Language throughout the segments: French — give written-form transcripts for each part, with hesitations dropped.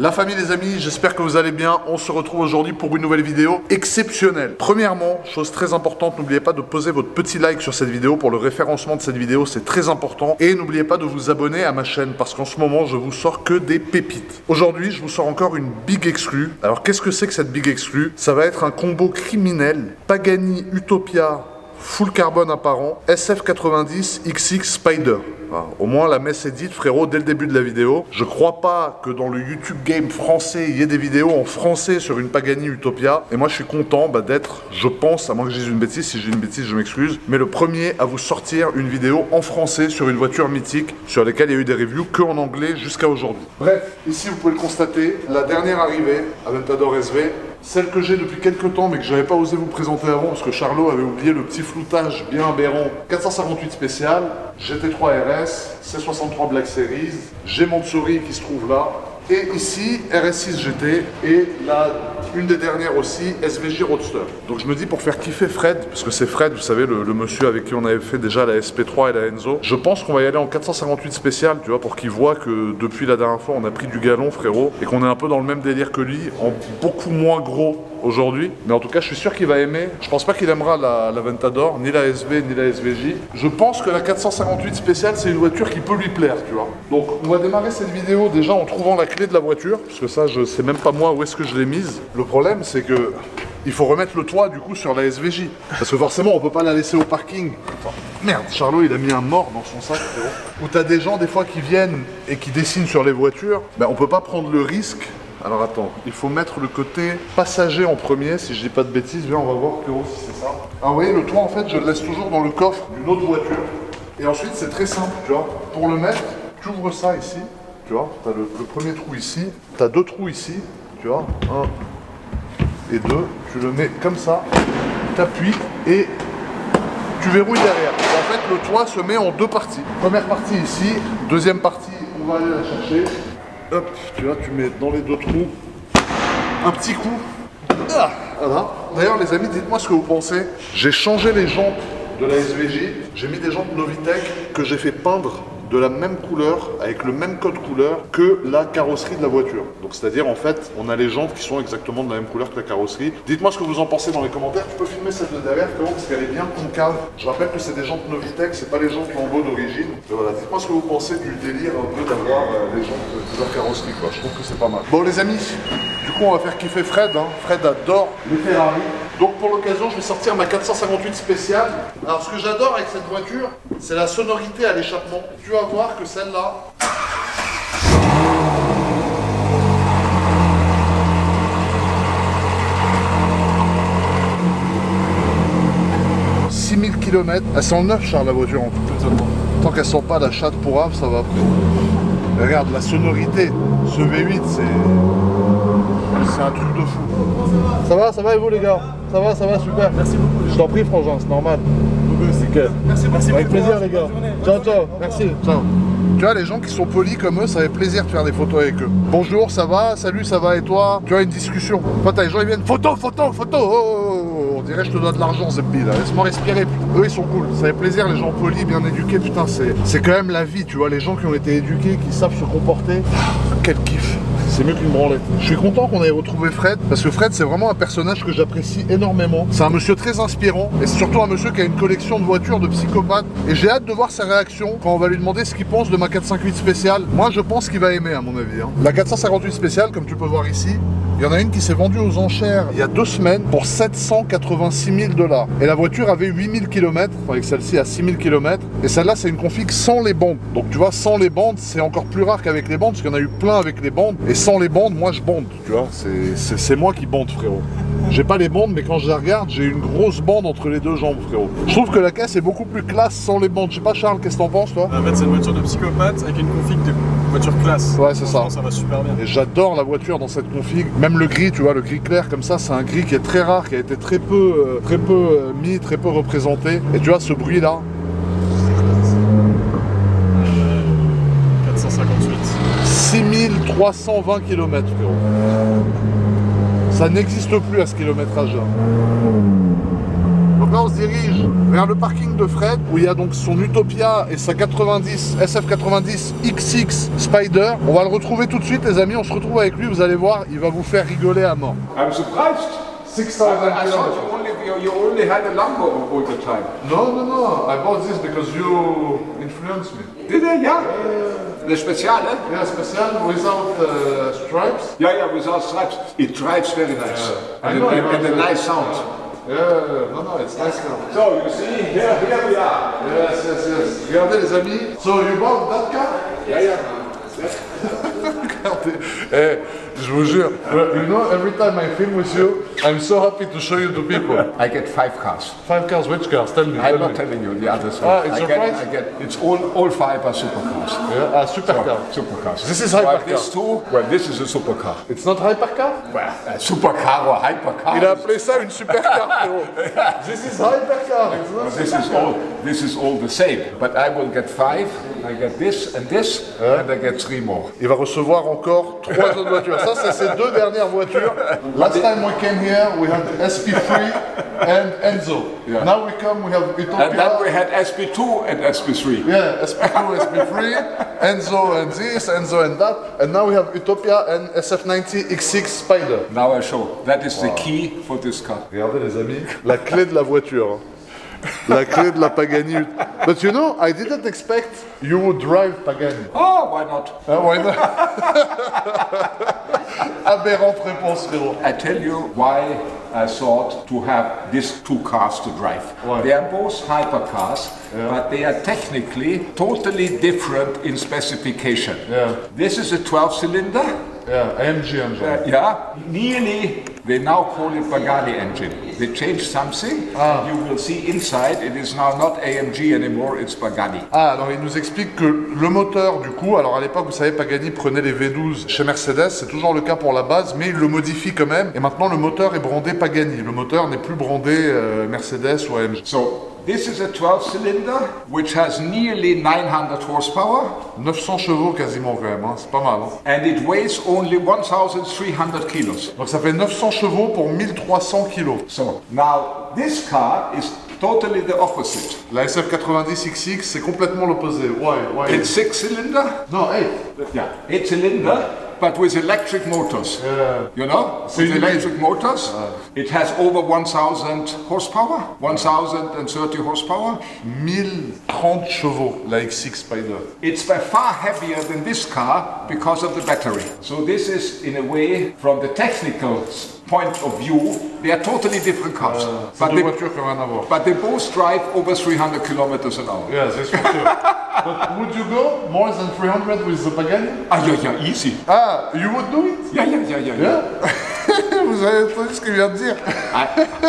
La famille, les amis, j'espère que vous allez bien. On se retrouve aujourd'hui pour une nouvelle vidéo exceptionnelle. Premièrement, chose très importante, n'oubliez pas de poser votre petit like sur cette vidéo pour le référencement de cette vidéo, c'est très important. Et n'oubliez pas de vous abonner à ma chaîne parce qu'en ce moment, je vous sors que des pépites. Aujourd'hui, je vous sors encore une big exclue. Alors, qu'est-ce que c'est que cette big exclue? Ça va être un combo criminel Pagani Utopia full carbone apparent SF90 XX Spider. Voilà. Au moins la messe est dite, frérot, dès le début de la vidéo. Je crois pas que dans le YouTube game français, il y ait des vidéos en français sur une Pagani Utopia. Et moi, je suis content d'être, je pense, à moins que je dise une bêtise, si j'ai une bêtise, je m'excuse, mais le premier à vous sortir une vidéo en français sur une voiture mythique, sur laquelle il y a eu des reviews que en anglais jusqu'à aujourd'hui. Bref, ici, vous pouvez le constater, la dernière arrivée, Aventador SV, celle que j'ai depuis quelques temps mais que je n'avais pas osé vous présenter avant parce que Charlot avait oublié le petit floutage bien aberrant. 458 spécial, GT3 RS, C63 Black Series, j'ai Mansouri qui se trouve là. Et ici, RS6 GT et une des dernières aussi, SVJ Roadster. Donc je me dis pour faire kiffer Fred, parce que c'est Fred, vous savez, le monsieur avec qui on avait fait déjà la SP3 et la Enzo, je pense qu'on va y aller en 458 spécial, tu vois, pour qu'il voit que depuis la dernière fois, on a pris du galon, frérot, et qu'on est un peu dans le même délire que lui, en beaucoup moins gros aujourd'hui. Mais en tout cas, je suis sûr qu'il va aimer. Je pense pas qu'il aimera la Ventador, ni la SV, ni la SVJ. Je pense que la 458 spéciale, c'est une voiture qui peut lui plaire, tu vois. Donc on va démarrer cette vidéo déjà en trouvant la clé de la voiture, parce que ça, je sais même pas moi où est-ce que je l'ai mise. Le problème, c'est que il faut remettre le toit du coup sur la SVJ. Parce que forcément, on peut pas la laisser au parking. Enfin, merde, Charlot, il a mis un mort dans son sac, frérot. Où t'as des gens, des fois, qui viennent et qui dessinent sur les voitures. Ben, on peut pas prendre le risque. Alors attends, il faut mettre le côté passager en premier, si je dis pas de bêtises. Viens, on va voir, Pierrot, si c'est ça. Ah, vous voyez, le toit, en fait, je le laisse toujours dans le coffre d'une autre voiture. Et ensuite, c'est très simple, tu vois. Pour le mettre, tu ouvres ça ici. Tu vois, tu as le premier trou ici, tu as deux trous ici, tu vois, un et deux, tu le mets comme ça, tu appuies et tu verrouilles derrière. Et en fait, le toit se met en deux parties. Première partie ici, deuxième partie, on va aller la chercher. Hop, tu vois, tu mets dans les deux trous un petit coup. Ah, voilà. D'ailleurs, les amis, dites-moi ce que vous pensez. J'ai changé les jantes de la SVJ, j'ai mis des jantes Novitec que j'ai fait peindre de la même couleur, avec le même code couleur que la carrosserie de la voiture. Donc c'est-à-dire en fait, on a les jantes qui sont exactement de la même couleur que la carrosserie. Dites-moi ce que vous en pensez dans les commentaires. Tu peux filmer celle de derrière, parce qu'elle est bien concave. Je rappelle que c'est des jantes Novitec, c'est pas les jantes Lambeau d'origine. Voilà, dites-moi ce que vous pensez du délire un peu d'avoir les jantes de la carrosserie, quoi. Je trouve que c'est pas mal. Bon les amis, du coup on va faire kiffer Fred, hein. Fred adore les Ferrari. Donc pour l'occasion, je vais sortir ma 458 spéciale. Alors ce que j'adore avec cette voiture, c'est la sonorité à l'échappement. Tu vas voir que celle-là... 6000 km. Elle sent neuf, Charles, la voiture en tout. Tant qu'elle sent pas la chatte pour ave, ça va après. Regarde, la sonorité. Ce V8, c'est un truc de fou. Ça va et vous les gars? Ça va, super. Merci beaucoup. Je t'en prie, Frangin, c'est normal. Merci. Avec plaisir, les gars. Ciao. Merci. Ciao. Tu vois, les gens qui sont polis comme eux, ça fait plaisir de faire des photos avec eux. Bonjour, ça va? Salut, ça va et toi? Tu vois, une discussion. Quand t'as les gens, ils viennent photo. Oh. On dirait je te dois de l'argent, Zeppi, là. Laisse-moi respirer. Eux, ils sont cool. Ça fait plaisir, les gens polis, bien éduqués. Putain, c'est quand même la vie, tu vois. Les gens qui ont été éduqués, qui savent se comporter. Quel kiff. C'est mieux qu'une branlette. Je suis content qu'on ait retrouvé Fred, parce que Fred, c'est vraiment un personnage que j'apprécie énormément. C'est un monsieur très inspirant, et c'est surtout un monsieur qui a une collection de voitures de psychopathe. Et j'ai hâte de voir sa réaction quand on va lui demander ce qu'il pense de ma 458 spéciale. Moi, je pense qu'il va aimer, à mon avis. Hein. La 458 spéciale, comme tu peux voir ici, il y en a une qui s'est vendue aux enchères il y a 2 semaines pour 786 000 $. Et la voiture avait 8000 km, avec celle-ci à 6000 km. Et celle-là, c'est une config sans les bandes. Donc tu vois, sans les bandes, c'est encore plus rare qu'avec les bandes, parce qu'il y en a eu plein avec les bandes. Et sans les bandes, moi je bande, tu vois. C'est moi qui bande, frérot. J'ai pas les bandes, mais quand je la regarde, j'ai une grosse bande entre les deux jambes, frérot. Je trouve que la caisse est beaucoup plus classe sans les bandes. Je sais pas, Charles, qu'est-ce que t'en penses, toi? En fait, c'est une voiture de psychopathe avec une config de voiture classe. Ouais, c'est ça. Ça va super bien. Et j'adore la voiture dans cette config. Même le gris, tu vois, le gris clair comme ça, c'est un gris qui est très rare, qui a été très peu mis, très peu représenté. Et tu vois, ce bruit-là. 458. 6320 km, frérot. Ça n'existe plus à ce kilométrage-là. Donc là on se dirige vers le parking de Fred où il y a donc son Utopia et sa SF90 XX Spider. On va le retrouver tout de suite les amis, on se retrouve avec lui, vous allez voir, il va vous faire rigoler à mort. I'm surprised. 6,000 I thought kilometers. you only had a Lambo all the time. No, I bought this because you influenced me. Did I? Yeah. The Speciale? Yeah, special without stripes. Yeah, without stripes. It drives very nice. I know, And a nice sound. Yeah, no, it's nice car. So, you see, here we are. Yes. Regardez les amis. So you bought that car? Yeah. Regardez. Eh, je vous jure, you know, every time I film with you, I'm so happy to show you to people. I get 5 cars. 5 cars, which cars? Tell me. I'm not telling you the others. It's surprise? It's all 5 are supercars. Yeah, supercar. Supercars. This is Well, hypercar. this too. Well, this is a supercar. It's not hypercar? Well, a supercar or hypercar. Il a appelé ça une supercar, frérot. This is hypercar. It's not This is all the same. But I will get 5. I get this, and I get 3 more. Il va recevoir encore 3 autres voitures. Ça, c'est ses 2 dernières voitures. Last time we came here, we had SP3 and Enzo. Yeah. Now we come, we have Utopia. And then we had SP2 and SP3. Yeah, SP2, SP3, Enzo and this, Enzo and that. And now we have Utopia and SF90 X6 Spider. Now I show. That is the key for this car. Regardez les amis, la clé de la voiture. Hein. La clé de la Pagani. But you know, I didn't expect you would drive Pagani. Oh, why not? Why not? Aberrante réponse, frérot. I tell you why I thought to have these 2 cars to drive. Why? They are both hypercars, but they are technically totally different in specification. Yeah. This is a 12-cylinder. Yeah, AMG engine. Nearly, they now call it Pagani engine. They changed something. You will see inside, it is now not AMG anymore, it's Pagani. Ah, alors il nous explique que le moteur, du coup, alors à l'époque, vous savez, Pagani prenait les V12 chez Mercedes, c'est toujours le cas pour la base, mais il le modifie quand même. Et maintenant, le moteur est brandé Pagani. Le moteur n'est plus brandé Mercedes ou AMG. So, this is a 12-cylinder, which has nearly 900 horsepower. 900 chevaux quasiment quand même, hein. C'est pas mal. Hein. And it weighs only 1,300 kilos. Donc ça fait 900 chevaux pour 1300 kilos. So, now, this car is totally the opposite. La SF90 XX, c'est complètement l'opposé. Why? It's 6-cylinder. No, 8. Yeah, 8-cylinder. But with electric motors, you know, with electric motors, it has over 1,000 horsepower, 1,030 horsepower. 1030 chevaux, la X6 Spider. It's by far heavier than this car because of the battery. So this is, in a way, from the technical point of view, they are totally different cars. C'est deux voitures qui n'ont rien à voir. But they both drive over 300 kilometers an hour. Yeah, c'est sûr. But would you go more than 300 with the Pagani? Yeah, easy. Ah, you would do it? Yeah. Vous avez entendu ce qu'il vient de dire?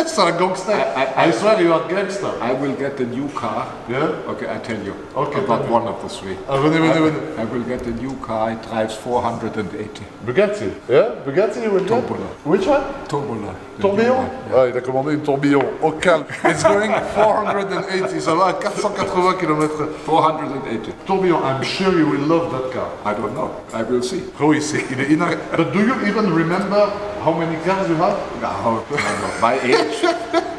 C'est un gangster. I swear you are gangster. I will get a new car. Yeah? Okay, I tell you. Okay, About one of the 3. Venez. I will get a new car. It drives 480. Bugatti? Yeah? Bugatti you will get? Tourbillon. Which one? Tourbillon. Tourbillon? Ah, il a commandé une tourbillon. Au calme. It's going 480. Ça va à 480 km/h. 480. Tourbillon. I'm sure you will love that car. I don't know. I will see. Oh, il est inarrêtable. But do you even remember how many cars you have? No. My age.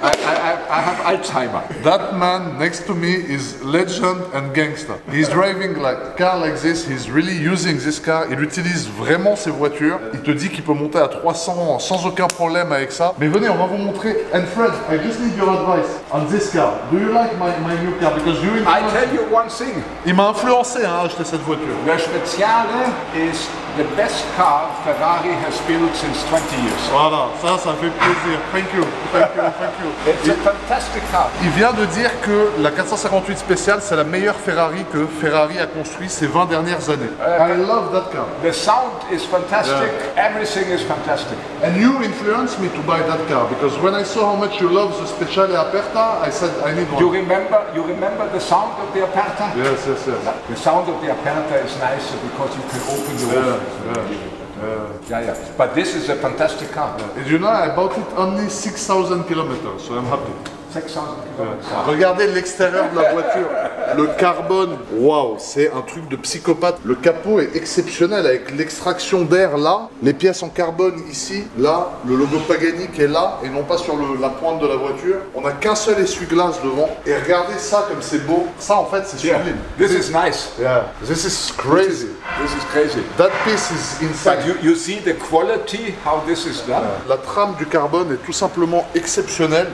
I have Alzheimer. That man next to me is legend and gangster. He's driving like car like this. He's really using this car. Il utilise vraiment ces voitures. Il te dit qu'il peut monter à 300 sans aucun problème avec ça. Mais venez, on va vous montrer. And Fred, I just need your advice on this car. Do you like my new car? Because you I tell you one thing. Il m'a influencé à acheter cette voiture. The Speciale is the best car Ferrari has built since 20 years. Voilà, ça fait plaisir. Thank you. It's a fantastic car. Il vient de dire que la 458 spéciale, c'est la meilleure Ferrari que Ferrari a construit ces 20 dernières années. I love that car. The sound is fantastic. Everything is fantastic. And you influenced me to buy that car because when I saw how much you love the Speciale Aperta, I said I need one. You remember the sound of the Aperta? Yes. The sound of the Aperta is nice because you can open the roof. Yeah. But this is a fantastic car. And you know, I bought it only 6,000 kilometers, so I'm happy. 6,000 kilometers. Regardez l'extérieur de la voiture. Le carbone, waouh, c'est un truc de psychopathe. Le capot est exceptionnel avec l'extraction d'air là, les pièces en carbone ici, là, le logo Pagani qui est là et non pas sur la pointe de la voiture. On n'a qu'un seul essuie-glace devant. Et regardez ça comme c'est beau. Ça en fait c'est sublime. This is nice. Yeah, this is crazy. This is crazy. That piece is insane. But you see the quality, how this is done. La trame du carbone est tout simplement exceptionnelle.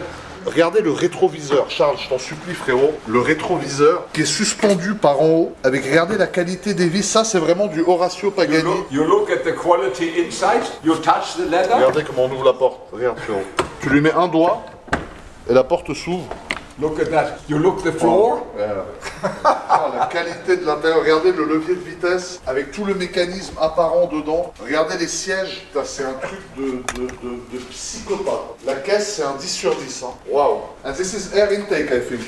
Regardez le rétroviseur, Charles, je t'en supplie frérot, le rétroviseur qui est suspendu par en haut, avec regardez la qualité des vis, ça c'est vraiment du Horacio Pagani. You look at the quality inside, you touch the leather. Regardez comment on ouvre la porte, regarde frérot. Tu lui mets un doigt et la porte s'ouvre. Look at that, you look the floor. Ah, la qualité de l'intérieur, regardez le levier de vitesse avec tout le mécanisme apparent dedans. Regardez les sièges, c'est un truc de psychopathe. La caisse c'est un 10 sur 10. Hein. Wow. And this is air intake I think.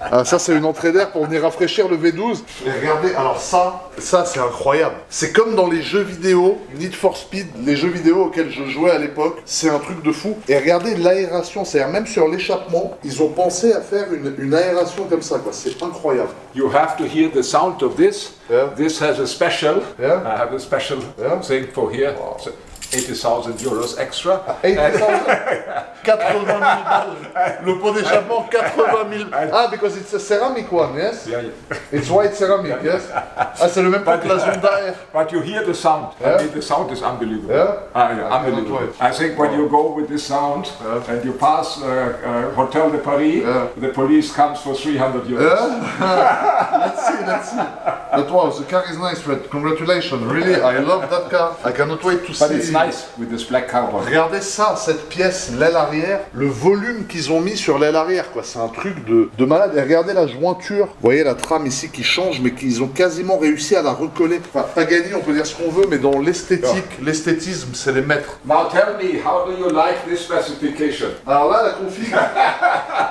Ah, ça c'est une entrée d'air pour venir rafraîchir le V12. Et regardez, alors ça c'est incroyable. C'est comme dans les jeux vidéo, Need for Speed, les jeux vidéo auxquels je jouais à l'époque. C'est un truc de fou. Et regardez l'aération, c'est-à-dire même sur l'échappement, ils ont pensé à faire une aération comme ça, quoi. C'est incroyable. You have to hear the sound of this. Yeah. This has a special. Yeah. I have a special thing for here. Wow. So 80,000 euros extra. 80,000 80 000 balles. Le pot d'échappement, 80 000. Ah, because it's a ceramic one, yes? Yeah. It's white ceramic, yes? Ah, c'est le même pot que la zone d'AR. But you hear the sound. Yeah. I mean, the sound is unbelievable. Yeah? Unbelievable. I think when you go with this sound and you pass Hotel de Paris, the police comes for 300 euros. Let's see. But wow, the car is nice, Fred. Congratulations. Really, I love that car. I cannot wait to see. But it's nice with this black carbon. Regardez ça, cette pièce, l'aile arrière, le volume qu'ils ont mis sur l'aile arrière, quoi. C'est un truc de malade. Et regardez la jointure. Vous voyez la trame ici qui change, mais qu'ils ont quasiment réussi à la recoller. Enfin, Pagani, on peut dire ce qu'on veut, mais dans l'esthétique, l'esthétisme, c'est les maîtres. Now tell me, how do you like this specification? Alors là, la config,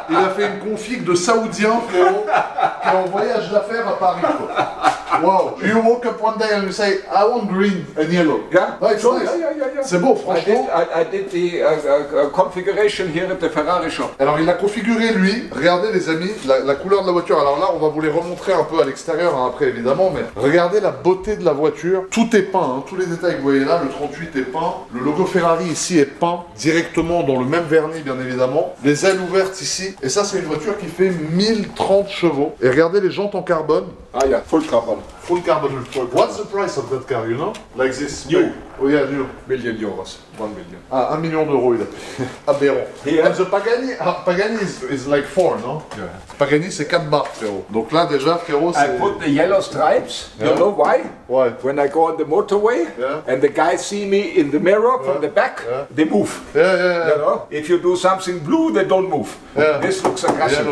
il a fait une config de Saoudien, frérot, qui est en voyage d'affaires à Paris, quoi. Wow. You woke up one day and you say, I want green and yellow. Yeah? No, it's nice. Yeah. C'est beau, franchement. I did the configuration here at the Ferrari shop. Alors il a configuré lui, regardez les amis, la couleur de la voiture. Alors là on va vous les remontrer un peu à l'extérieur hein, après évidemment, mais regardez la beauté de la voiture. Tout est peint, hein, tous les détails que vous voyez là, le 38 est peint. Le logo Ferrari ici est peint directement dans le même vernis bien évidemment. Les ailes ouvertes ici. Et ça c'est une voiture qui fait 1030 chevaux. Et regardez les jantes en carbone. Ah yeah, full carbon. Full carbon. What's the price of that car, you know? Like this? New. Oh yeah, new. Million euros. 1 million. Ah, 1 million d'euros il a payé. Aberrant. Here. And the Pagani, Pagani is like 4, non? Yeah. Pagani c'est 4 barres, frérot. Donc là déjà, frérot, I c'est... put the yellow stripes. Yeah. You know why? Why? When I go on the motorway and the guys see me in the mirror from the back, they move. Yeah. You know? If you do something blue, they don't move. Yeah. This looks aggressive.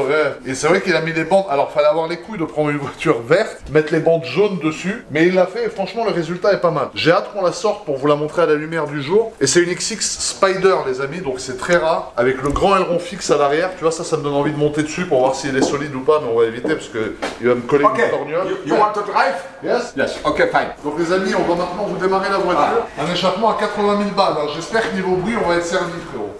Et c'est vrai qu'il a mis les bandes, alors fallait avoir les couilles de prendre une voiture verte, mettre les bandes jaunes dessus, mais il l'a fait et franchement le résultat est pas mal. J'ai hâte qu'on la sorte pour vous la montrer à la lumière du jour. Et c'est une XX Spider les amis, donc c'est très rare, avec le grand aileron fixe à l'arrière, tu vois ça me donne envie de monter dessus pour voir s'il est solide ou pas, mais on va éviter parce que il va me coller une torgnole. You want to drive? Yes? Yes. Okay, fine. Donc les amis, on va maintenant vous démarrer la voiture. Un échappement à 80 000 balles, hein. J'espère que niveau bruit on va être servi frérot.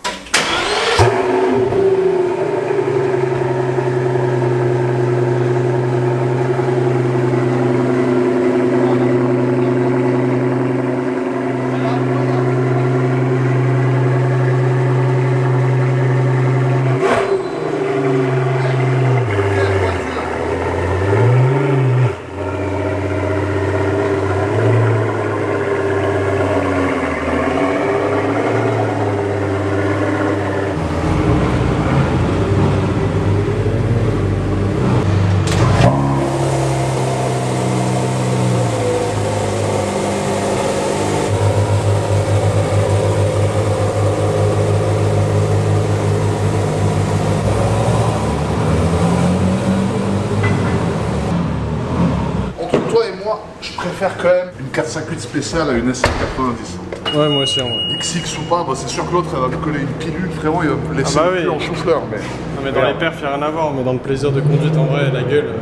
Je préfère quand même une 458 spéciale à une SF90. Ouais, moi aussi en vrai. XX ou pas, bah c'est sûr que l'autre elle va me coller une pilule, frérot, il va me laisser le cul en chou-fleur. Mais... Non, mais dans les perfs, il n'y a rien à voir, mais dans le plaisir de conduite en vrai, la gueule.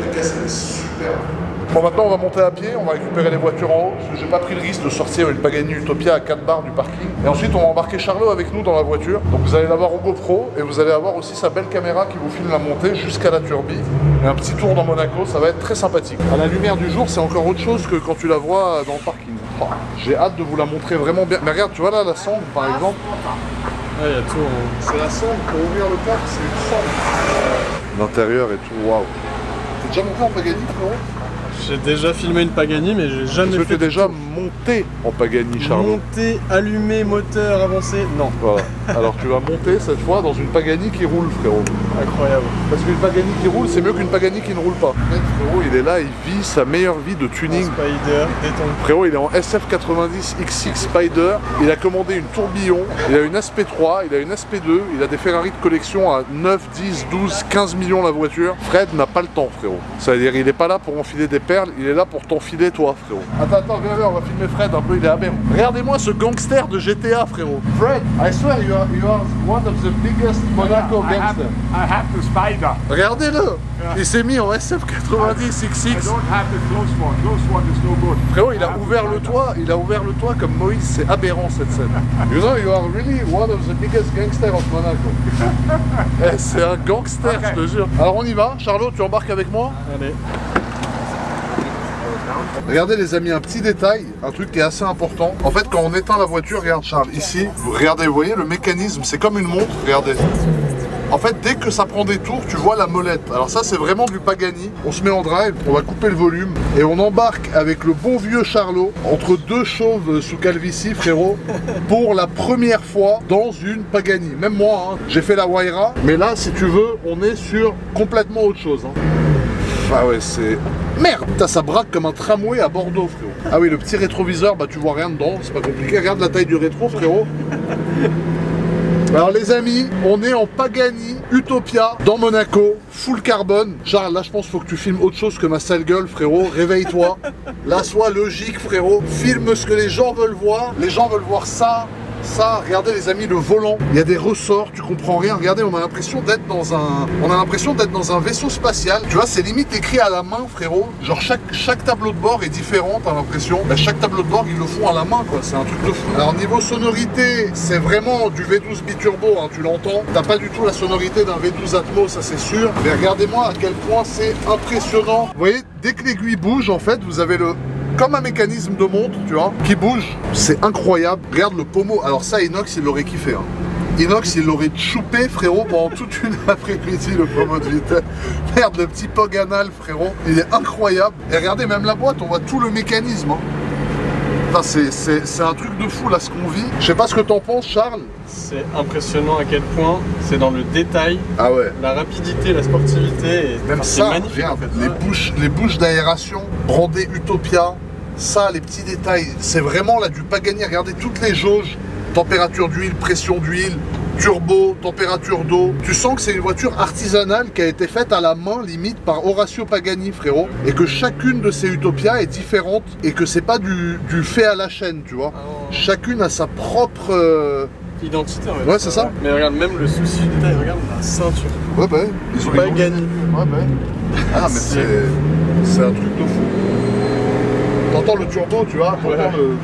La caisse elle est super Bon, maintenant on va monter à pied, on va récupérer les voitures en haut, parce que j'ai pas pris le risque de sortir une Pagani Utopia à 4 barres du parking. Et ensuite on va embarquer Charlot avec nous dans la voiture. Donc vous allez l'avoir au GoPro et vous allez avoir aussi sa belle caméra qui vous filme la montée jusqu'à la turbie. Et un petit tour dans Monaco, ça va être très sympathique. À la lumière du jour, c'est encore autre chose que quand tu la vois dans le parking. Oh, j'ai hâte de vous la montrer vraiment bien. Mais regarde, tu vois là la sonde par exemple. Ouais, il y a tout. C'est la sonde pour ouvrir le coffre, c'est une sonde. L'intérieur et tout, waouh. T'es déjà monté en Pagani, frérot? J'ai déjà filmé une Pagani, mais j'ai jamais Est-ce que fait. t'es déjà monté en Pagani, Charlot? Monter, allumer, moteur, avancer, non. Voilà. Alors tu vas monter cette fois dans une Pagani qui roule, frérot. Incroyable. Parce qu'une Pagani qui roule, c'est mieux qu'une Pagani qui ne roule pas. Frérot, il est là, il vit sa meilleure vie de tuning. Spider, détente. Frérot, il est en SF90 X6 Spider, il a commandé une tourbillon, il a une SP3, il a une SP2, il a des Ferrari de collection à 9, 10, 12, 15 millions la voiture. Fred n'a pas le temps, frérot. Ça veut dire il est pas là pour enfiler des perles, il est là pour t'enfiler toi, frérot. Attends, viens, on va filmer Fred un peu, il est aberrant. Regardez-moi ce gangster de GTA, frérot. Fred, I swear you are one of the biggest Monaco gangsters. I have the Spider. Regardez-le, il s'est mis en SF90 X6. I don't have the close one. Close one is no good. Frérot, il a ouvert le toit comme Moïse, c'est aberrant cette scène. You know, you are really one of the biggest gangsters of Monaco. Eh, c'est un gangster, je te jure. Alors on y va, Charlot, tu embarques avec moi? Allez. Regardez les amis, un petit détail, un truc qui est assez important. En fait, quand on éteint la voiture, regarde Charles, ici, regardez, vous voyez le mécanisme, c'est comme une montre, regardez. En fait, dès que ça prend des tours, tu vois la molette. Alors ça, c'est vraiment du Pagani. On se met en drive, on va couper le volume et on embarque avec le bon vieux Charlot entre deux chauves sous calvitie, frérot, pour la première fois dans une Pagani. Même moi, hein, j'ai fait la Huayra, mais là, si tu veux, on est sur complètement autre chose. Hein. Ah ouais, c'est... Merde, ça braque comme un tramway à Bordeaux, frérot. Ah oui, le petit rétroviseur, bah tu vois rien dedans, c'est pas compliqué. Regarde la taille du rétro, frérot. Alors les amis, on est en Pagani Utopia dans Monaco, full carbone. Charles, là je pense qu'il faut que tu filmes autre chose que ma sale gueule, frérot. Réveille-toi. Là, sois logique, frérot. Filme ce que les gens veulent voir. Les gens veulent voir ça. Ça, regardez les amis, le volant, il y a des ressorts, tu comprends rien. Regardez, on a l'impression d'être dans un vaisseau spatial. Tu vois, c'est limite écrit à la main, frérot. Genre chaque tableau de bord est différent, t'as l'impression. Bah, chaque tableau de bord, ils le font à la main, quoi. C'est un truc de fou. Alors niveau sonorité, c'est vraiment du V12 biturbo, hein, tu l'entends. T'as pas du tout la sonorité d'un V12 Atmos, ça c'est sûr. Mais regardez-moi à quel point c'est impressionnant. Vous voyez, dès que l'aiguille bouge, en fait, vous avez comme un mécanisme de montre, tu vois, qui bouge. C'est incroyable. Regarde le pommeau. Alors ça, Inox, il l'aurait kiffé. Hein. Inox, il l'aurait choupé, frérot, pendant toute une après-midi, le pommeau de vitesse. Merde, le petit Poganal, frérot. Il est incroyable. Et regardez, même la boîte, on voit tout le mécanisme. Hein. Enfin, c'est un truc de fou, là, ce qu'on vit. Je sais pas ce que t'en penses, Charles. C'est impressionnant à quel point c'est dans le détail. Ah ouais. La rapidité, la sportivité. Et... Même c'est ça, magnifique, regarde, en fait. les bouches d'aération, brandées Utopia. Ça, les petits détails, c'est vraiment là du Pagani. Regardez toutes les jauges, température d'huile, pression d'huile, turbo, température d'eau. Tu sens que c'est une voiture artisanale qui a été faite à la main, limite, par Horacio Pagani, frérot. Et que chacune de ces Utopia est différente et que c'est pas du fait à la chaîne, tu vois. Oh. Chacune a sa propre... Identité, ouais, c'est ça. Mais regarde, même le souci du détail, regarde la ceinture. Ouais, bah, ils ont Pagani. Ouais, bah. Ah, mais c'est un truc de fou. T'entends le turbo, tu vois, t'entends le...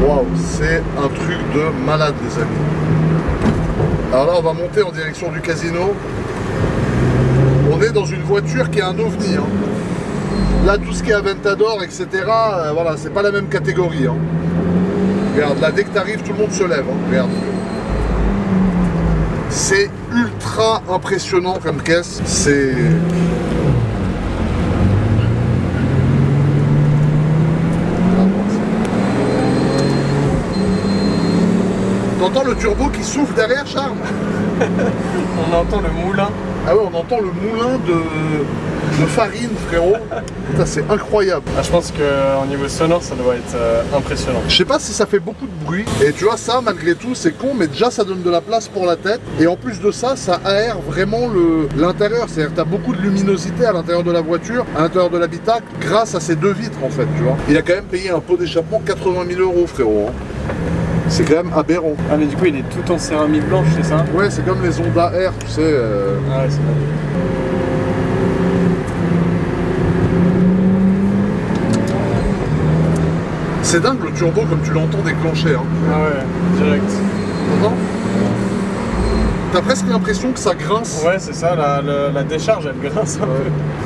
Waouh, c'est un truc de malade, les amis. Alors là, on va monter en direction du casino. On est dans une voiture qui est un ovni. Hein. Là, tout ce qui est Aventador, etc., voilà, c'est pas la même catégorie. Hein. Regarde, là, dès que t'arrives, tout le monde se lève. Hein. Regarde. C'est ultra impressionnant comme caisse. C'est... T'entends le turbo qui souffle derrière, Charles? On entend le moulin. Ah ouais, on entend le moulin de farine, frérot. Putain, c'est incroyable. Ah, je pense qu'au niveau sonore, ça doit être impressionnant. Je sais pas si ça fait beaucoup de bruit. Et tu vois, ça, malgré tout, c'est con, mais déjà, ça donne de la place pour la tête. Et en plus de ça, ça aère vraiment l'intérieur. C'est-à-dire que t'as beaucoup de luminosité à l'intérieur de la voiture, à l'intérieur de l'habitacle, grâce à ces deux vitres, en fait, tu vois. Il a quand même payé un pot d'échappement 80 000 €, frérot. Hein. C'est quand même aberrant. Ah mais du coup il est tout en céramique blanche, c'est ça? Ouais, c'est comme les Honda R, tu sais. Ah ouais, c'est magnifique. C'est dingue le turbo comme tu l'entends déclencher. Hein. Ah ouais, direct. T'entends? T'as presque l'impression que ça grince. Ouais, c'est ça, la décharge elle grince un peu.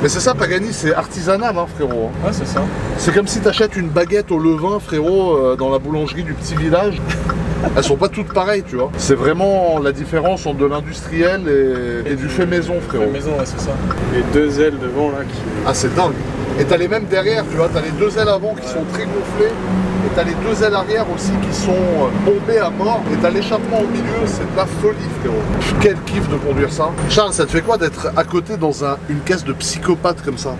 Mais c'est ça, Pagani, c'est artisanal, hein, frérot. Ouais, c'est ça. C'est comme si t'achètes une baguette au levain, frérot, dans la boulangerie du petit village. Elles sont pas toutes pareilles, tu vois. C'est vraiment la différence entre de l'industriel et du fait maison, frérot. Fait maison, ouais, c'est ça. Les deux ailes devant là qui. Ah, c'est dingue. Et t'as les mêmes derrière, tu vois. T'as les deux ailes avant qui sont très gonflées. Et t'as les deux ailes arrière aussi qui sont bombées à mort. Et t'as l'échappement au milieu, c'est de la folie, frérot. Quel kiff de conduire ça. Charles, ça te fait quoi d'être à côté dans une caisse de psychopathe comme ça?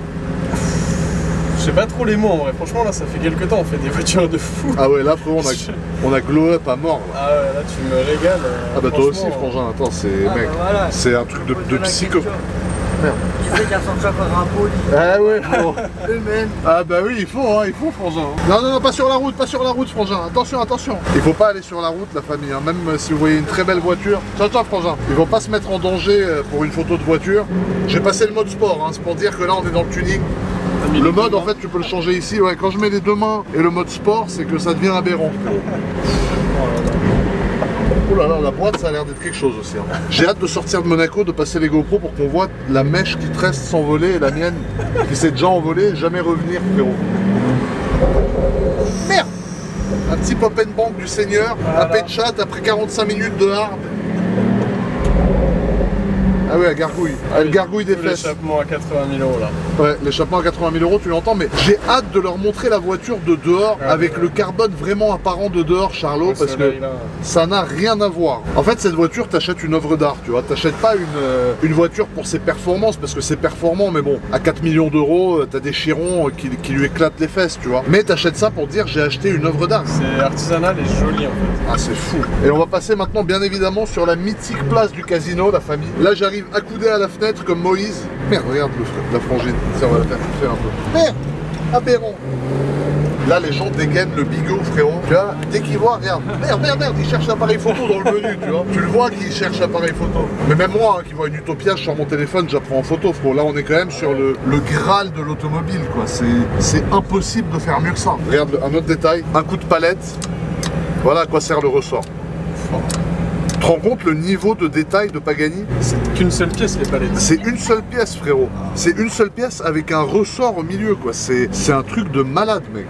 Je sais pas trop les mots en vrai. Franchement, là, ça fait quelques temps, on fait des voitures de fou. Ah ouais, là, frérot, on a glow up à mort. Là. Ah ouais, là, tu me régales. Ah bah toi aussi, frangin. Attends, c'est mec, bah voilà. c'est un truc de psychopathe. Merde. Tu sais qu'à son choc par un poli. Ah ouais, frérot. Eux-mêmes. Ah bah oui, il faut, frangin. Non, non, non, pas sur la route, frangin. Attention, attention. Il faut pas aller sur la route, la famille, hein. Même si vous voyez une très belle voiture. Tiens, frangin. Il faut pas se mettre en danger pour une photo de voiture. J'ai passé le mode sport, hein. C'est pour dire que là, on est dans le tuning. Le mode, en fait, tu peux le changer ici. Ouais, quand je mets les deux mains et le mode sport, c'est que ça devient aberrant, frérot. Oh là là, la boîte, ça a l'air d'être quelque chose aussi. Hein. J'ai hâte de sortir de Monaco, de passer les GoPro pour qu'on voit la mèche qui te reste s'envoler et la mienne qui s'est déjà envolée et jamais revenir, frérot. Merde! Un petit pop and bank du Seigneur, voilà. Un pet chat après 45 minutes de hard. Ah ouais, elle gargouille. Elle gargouille des fesses. L'échappement à 80 000 € là. Ouais, l'échappement à 80 000 €, tu l'entends, mais j'ai hâte de leur montrer la voiture de dehors, avec le carbone vraiment apparent de dehors, Charlot, parce que ça n'a rien à voir. En fait, cette voiture, t'achètes une œuvre d'art, tu vois. T'achètes pas une voiture pour ses performances, parce que c'est performant, mais bon, à 4 millions d'euros, t'as des chirons qui lui éclatent les fesses, tu vois. Mais t'achètes ça pour dire j'ai acheté une œuvre d'art. C'est artisanal et joli en fait. Ah, c'est fou. Et on va passer maintenant, bien évidemment, sur la mythique place du casino, la famille. Là, j'arrive accoudé à la fenêtre comme Moïse. Merde, regarde la frangine. Ça, on va la faire un peu. Merde, aberrant. Là, les gens dégainent le bigot, frérot. Tu vois, dès qu'ils voient, regarde. Merde, ils cherchent l'appareil photo dans le menu, tu vois. Tu le vois qu'ils cherchent l'appareil photo. Mais même moi, hein, qui vois une Utopia sur mon téléphone, j'apprends en photo, frérot. Là, on est quand même sur le Graal de l'automobile, quoi. C'est impossible de faire mieux que ça. Regarde, un autre détail. Un coup de palette. Voilà à quoi sert le ressort. Tu te rends compte le niveau de détail de Pagani? C'est qu'une seule pièce les palettes. C'est une seule pièce, frérot. C'est une seule pièce avec un ressort au milieu, quoi. C'est un truc de malade, mec.